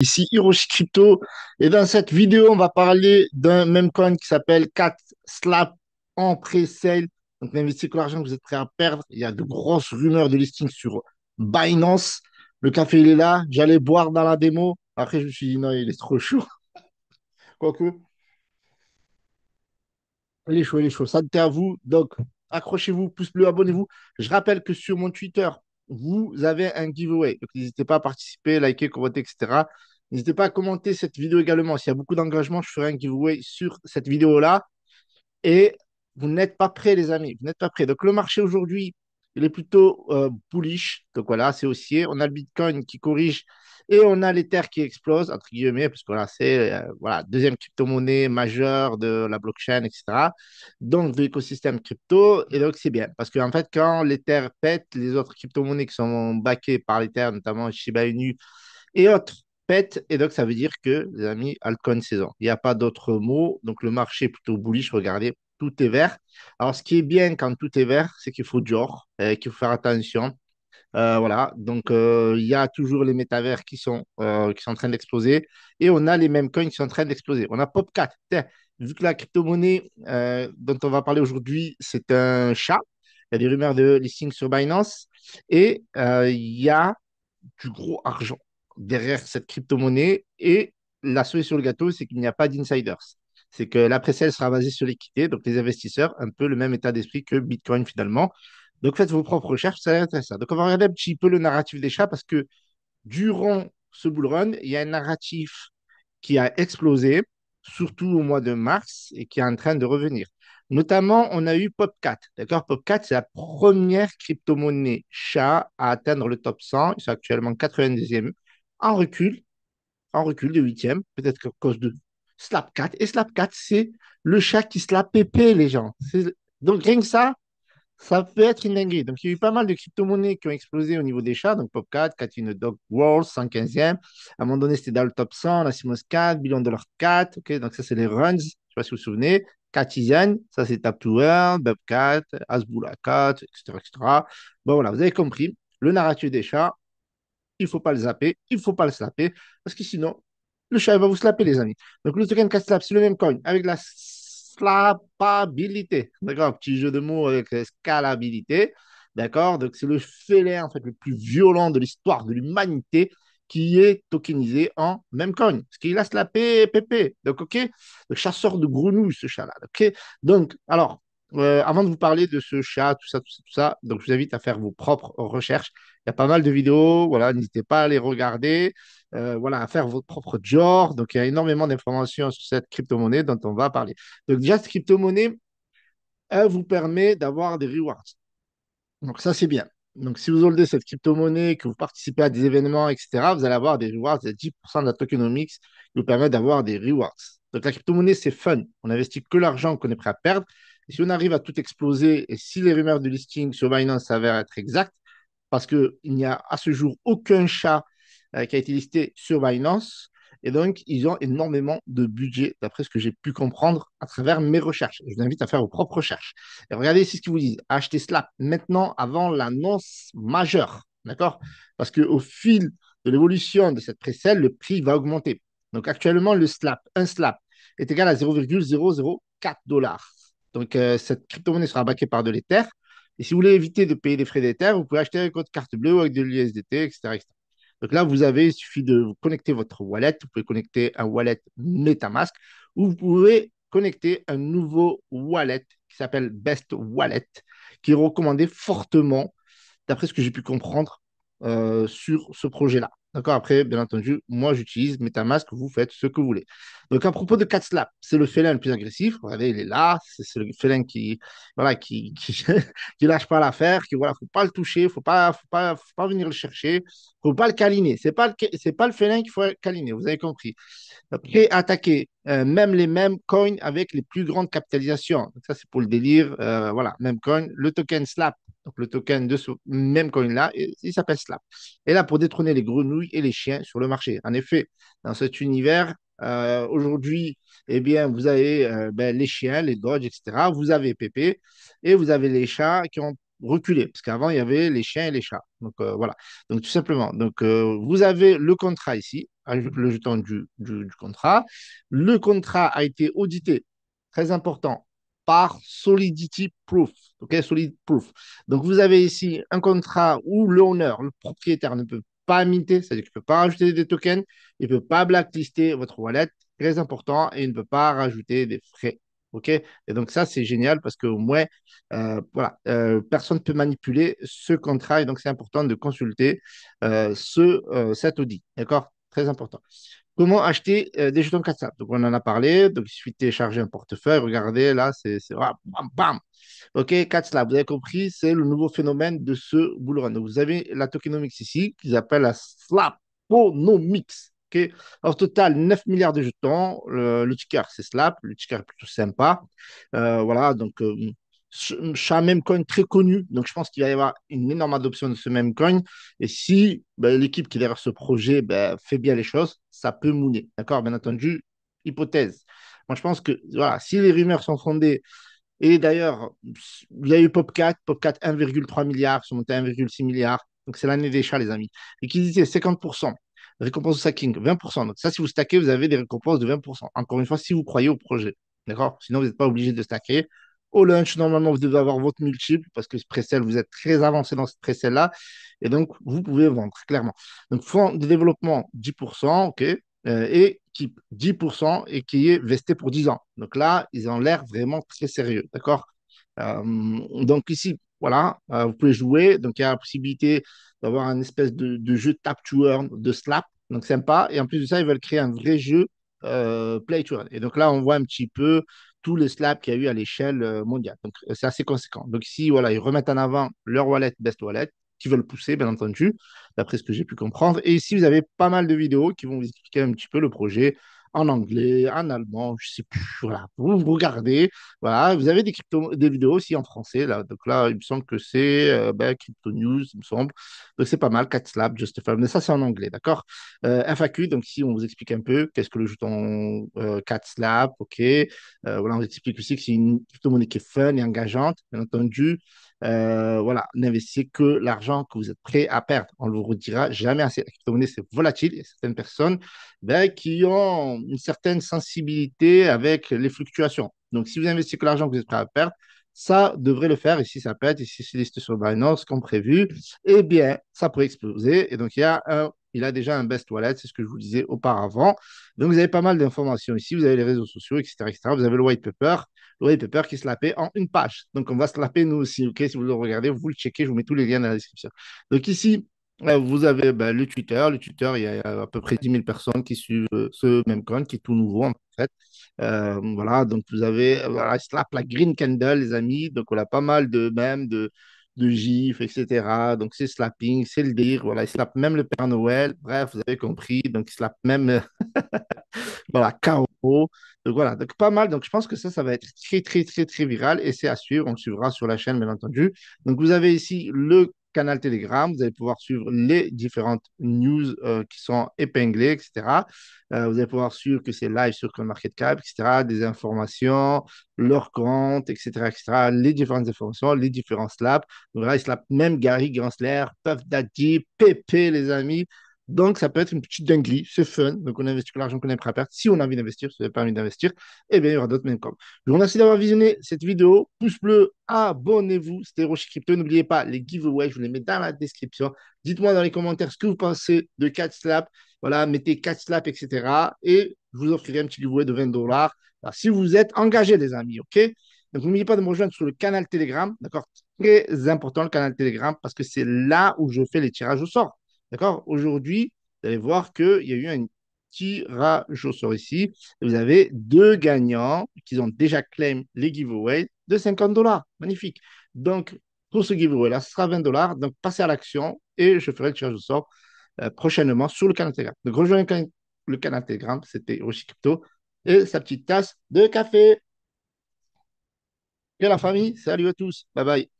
Ici Hiroshi Crypto et dans cette vidéo, on va parler d'un même coin qui s'appelle Cat Slap en pré-sale. Donc, n'investissez que l'argent que vous êtes prêt à perdre. Il y a de grosses rumeurs de listing sur Binance. Le café, il est là. J'allais boire dans la démo. Après, je me suis dit non, il est trop chaud. Quoique, il est chaud. Ça, c'est à vous. Donc, accrochez-vous, pouce bleu, abonnez-vous. Je rappelle que sur mon Twitter, vous avez un giveaway. Donc, n'hésitez pas à participer, liker, commenter, etc. N'hésitez pas à commenter cette vidéo également. S'il y a beaucoup d'engagement, je ferai un giveaway sur cette vidéo-là. Et vous n'êtes pas prêts, les amis. Vous n'êtes pas prêts. Donc, le marché aujourd'hui, il est plutôt bullish. Donc, voilà, c'est haussier. On a le Bitcoin qui corrige et on a l'Ether qui explose, entre guillemets, parce que voilà, c'est voilà, deuxième crypto-monnaie majeure de la blockchain, etc. Donc, de l'écosystème crypto. Et donc, c'est bien. Parce qu'en fait, quand l'Ether pète, les autres crypto-monnaies qui sont backées par l'Ether, notamment Shiba Inu et autres, pètent. Et donc, ça veut dire que, les amis, altcoin saison. Il n'y a pas d'autre mot. Donc, le marché est plutôt bullish. Regardez, tout est vert. Alors, ce qui est bien quand tout est vert, c'est qu'il faut genre, qu'il faut faire attention. Voilà, donc il y a toujours les métavers qui sont en train d'exploser et on a les mêmes coins qui sont en train d'exploser. On a Popcat. Tiens, vu que la crypto-monnaie dont on va parler aujourd'hui, c'est un chat, il y a des rumeurs de listing sur Binance et il y a du gros argent derrière cette crypto-monnaie et la cerise sur le gâteau, c'est qu'il n'y a pas d'insiders. C'est que la pré-sale sera basée sur l'équité, donc les investisseurs, un peu le même état d'esprit que Bitcoin finalement. Donc faites vos propres recherches, ça va être intéressant. Donc on va regarder un petit peu le narratif des chats parce que durant ce bull run, il y a un narratif qui a explosé, surtout au mois de mars, et qui est en train de revenir. Notamment, on a eu Popcat. D'accord? Popcat, c'est la première crypto-monnaie chat à atteindre le top 100. Ils sont actuellement 90e, en recul, en recul de 8e, peut-être à cause de Slapcat. Et Slapcat, c'est le chat qui slap pépé les gens. Donc, rien que ça peut être une dinguerie. Donc, il y a eu pas mal de crypto-monnaies qui ont explosé au niveau des chats. Donc, Popcat, Cat in the Dog World, 115e. À un moment donné, c'était dans le top 100. La Simos Cat, Billion Dollar Cat. OK, donc, ça, c'est les runs. Je ne sais pas si vous vous souvenez. Catizen, ça, c'est Tap to Earn, Bobcat, Hasbula Cat, etc., etc. Bon, voilà, vous avez compris. Le narratif des chats, il ne faut pas le zapper. Il ne faut pas le slapper. Parce que sinon, le chat il va vous slapper, les amis. Donc, le token Cat Slap, c'est le même coin avec la slapabilité. D'accord? Petit jeu de mots avec scalabilité. D'accord? Donc, c'est le félin en fait, le plus violent de l'histoire de l'humanité qui est tokenisé en même coin. Parce qu'il a slappé Pépé. Donc, OK? Le chasseur de grenouilles, ce chat-là. OK? Donc, alors, avant de vous parler de ce chat, tout ça, tout ça, tout ça, donc je vous invite à faire vos propres recherches. Il y a pas mal de vidéos, voilà, n'hésitez pas à les regarder, voilà, à faire votre propre genre. Donc, il y a énormément d'informations sur cette crypto-monnaie dont on va parler. Donc, déjà, cette crypto-monnaie, elle vous permet d'avoir des rewards. Donc, ça, c'est bien. Donc, si vous holdez cette crypto-monnaie, que vous participez à des événements, etc., vous allez avoir des rewards à 10% de la tokenomics qui vous permet d'avoir des rewards. Donc, la crypto-monnaie, c'est fun. On n'investit que l'argent qu'on est prêt à perdre. Et si on arrive à tout exploser et si les rumeurs de listing sur Binance s'avèrent être exactes, parce qu'il n'y a à ce jour aucun chat qui a été listé sur Binance. Et donc, ils ont énormément de budget, d'après ce que j'ai pu comprendre à travers mes recherches. Je vous invite à faire vos propres recherches. Et regardez ici ce qu'ils vous disent. Achetez Slap maintenant avant l'annonce majeure. D'accord? Parce qu'au fil de l'évolution de cette précelle, le prix va augmenter. Donc, actuellement, un Slap, est égal à 0,004 dollars. Donc, cette crypto-monnaie sera backée par de l'Ether. Et si vous voulez éviter de payer des frais d'Ether, vous pouvez acheter avec votre carte bleue ou avec de l'USDT, etc., etc. Donc là, vous avez, il suffit de connecter votre wallet. Vous pouvez connecter un wallet MetaMask ou vous pouvez connecter un nouveau wallet qui s'appelle Best Wallet, qui est recommandé fortement, d'après ce que j'ai pu comprendre, sur ce projet-là. D'accord? Après, bien entendu, moi, j'utilise MetaMask, vous faites ce que vous voulez. Donc, à propos de CatSlap, c'est le félin le plus agressif. Regardez, il est là. C'est le félin qui, voilà, qui lâche pas l'affaire, qui, voilà, faut pas le toucher, faut pas venir le chercher, faut pas le câliner. C'est pas le félin qu'il faut câliner, vous avez compris. Après, attaquer même les mêmes coins avec les plus grandes capitalisations. Donc ça, c'est pour le délire. Voilà, même coin. Le token Slap, donc le token de ce même coin-là, il s'appelle Slap. Et là, pour détrôner les grenouilles et les chiens sur le marché. En effet, dans cet univers, aujourd'hui, eh bien, vous avez ben, les chiens, les doges, etc. Vous avez Pépé et vous avez les chats qui ont reculé, parce qu'avant, il y avait les chiens et les chats. Donc, voilà. Donc, tout simplement. Donc, vous avez le contrat ici, le jeton du contrat. Le contrat a été audité, très important, par Solidity Proof. OK, Solid Proof. Donc, vous avez ici un contrat où l'owner, le propriétaire, ne peut pas minter, c'est-à-dire qu'il ne peut pas rajouter des tokens, il ne peut pas blacklister votre wallet, très important, et il ne peut pas rajouter des frais. OK? Et donc, ça, c'est génial parce qu'au moins, voilà, personne ne peut manipuler ce contrat et donc c'est important de consulter cet audit. D'accord? Très important. Comment acheter des jetons CatSnap? Donc, on en a parlé. Donc, il suffit de télécharger un portefeuille. Regardez, là, voilà, bam, bam. OK, CatSnap, vous avez compris, c'est le nouveau phénomène de ce bull run. Donc, vous avez la tokenomics ici, qu'ils appellent la Slaponomics. OK, alors, au total, 9 milliards de jetons. Le ticker, c'est Slap. Le ticker est plutôt sympa. Voilà, donc, chat même coin très connu. Donc, je pense qu'il va y avoir une énorme adoption de ce même coin. Et si ben, l'équipe qui est derrière ce projet ben, fait bien les choses, ça peut mouner. D'accord? Bien entendu, hypothèse. Moi, je pense que voilà, si les rumeurs sont fondées, et d'ailleurs, il y a eu Popcat, Popcat 1,3 milliard, sont montés à 1,6 milliard. Donc, c'est l'année des chats, les amis. Et qui disait 50%, récompense de stacking, 20%. Donc, ça, si vous stackez, vous avez des récompenses de 20%. Encore une fois, si vous croyez au projet. D'accord? Sinon, vous n'êtes pas obligé de stacker. Au lunch, normalement, vous devez avoir votre multiple parce que ce pré-sale, vous êtes très avancé dans ce pré-sale-là. Et donc, vous pouvez vendre, clairement. Donc, fonds de développement, 10%, OK, et qui 10% et qui est vesté pour 10 ans. Donc là, ils ont l'air vraiment très sérieux, d'accord? Donc ici, voilà, vous pouvez jouer. Donc il y a la possibilité d'avoir un espèce de jeu tap to earn, de slap, donc sympa. Et en plus de ça, ils veulent créer un vrai jeu play to earn. Et donc là, on voit un petit peu tous les slaps qu'il y a eu à l'échelle mondiale. Donc c'est assez conséquent. Donc ici, voilà, ils remettent en avant leur wallet, best wallet, qui veulent pousser, bien entendu, d'après ce que j'ai pu comprendre. Et ici, vous avez pas mal de vidéos qui vont vous expliquer un petit peu le projet en anglais, en allemand, je sais plus. Voilà, vous regardez. Voilà, vous avez des vidéos aussi en français. Là. Donc là, il me semble que c'est ben, Crypto News, il me semble. Donc c'est pas mal, 4 Slab, Justify. Mais ça, c'est en anglais, d'accord? FAQ, donc ici, on vous explique un peu qu'est-ce que le jeton 4 Slab, OK. Voilà, on vous explique aussi que c'est une crypto-monnaie qui est fun et engageante, bien entendu. Voilà, n'investissez que l'argent que vous êtes prêt à perdre. On ne le redira jamais assez. La crypto-monnaie, c'est volatile. Il y a certaines personnes ben, qui ont une certaine sensibilité avec les fluctuations. Donc, si vous investissez que l'argent que vous êtes prêt à perdre, ça devrait le faire. Et si ça pète, et si c'est listé sur Binance comme prévu, eh bien, ça pourrait exploser. Et donc, il a déjà un best wallet, c'est ce que je vous disais auparavant. Donc, vous avez pas mal d'informations ici. Vous avez les réseaux sociaux, etc., etc. Vous avez le white paper. Le white paper qui est slappé en une page. Donc, on va slapper nous aussi. OK, si vous le regardez, vous le checkez. Je vous mets tous les liens dans la description. Donc, ici, vous avez ben, le Twitter. Le Twitter, il y a à peu près 10 000 personnes qui suivent ce même compte qui est tout nouveau en fait. Voilà, donc vous avez voilà, Slap la Green Candle, les amis. Donc, on a pas mal de mèmes, de gifs, etc. Donc, c'est slapping, c'est le délire. Voilà, il slappe même le Père Noël. Bref, vous avez compris. Donc, il slappe même voilà, KO. Donc voilà, donc pas mal. Donc je pense que ça va être très, très, très, très viral et c'est à suivre. On le suivra sur la chaîne, bien entendu. Donc vous avez ici le canal Telegram. Vous allez pouvoir suivre les différentes news qui sont épinglées, etc. Vous allez pouvoir suivre que c'est live sur CoinMarketCap, etc. Des informations, leur compte, etc., etc. Les différentes informations, les différents slaps. Donc là, ils slapent même Gary Gensler, Puff Daddy, Pépé, les amis. Donc, ça peut être une petite dinguerie, c'est fun. Donc, on investit que l'argent qu'on est prêt à perdre. Si on a envie d'investir, si vous n'avez pas envie d'investir, eh bien, il y aura d'autres mêmes comme. Je vous remercie d'avoir visionné cette vidéo. Pouce bleu, abonnez-vous. C'était Rocher Crypto. N'oubliez pas les giveaways, je vous les mets dans la description. Dites-moi dans les commentaires ce que vous pensez de 4 Slap. Voilà, mettez 4 Slap, etc. Et je vous offrirai un petit giveaway de 20 $. Alors, si vous êtes engagés, les amis, OK? Donc, n'oubliez pas de me rejoindre sur le canal Telegram, d'accord? Très important le canal Telegram parce que c'est là où je fais les tirages au sort. D'accord? Aujourd'hui, vous allez voir qu'il y a eu un tirage au sort ici. Et vous avez deux gagnants qui ont déjà claim les giveaways de 50 $. Magnifique. Donc, pour ce giveaway-là, ce sera 20 $. Donc, passez à l'action et je ferai le tirage au sort prochainement sur le canal Telegram. Donc, rejoignez le canal Telegram. C'était Roshi Crypto et sa petite tasse de café. Et la famille, salut à tous. Bye bye.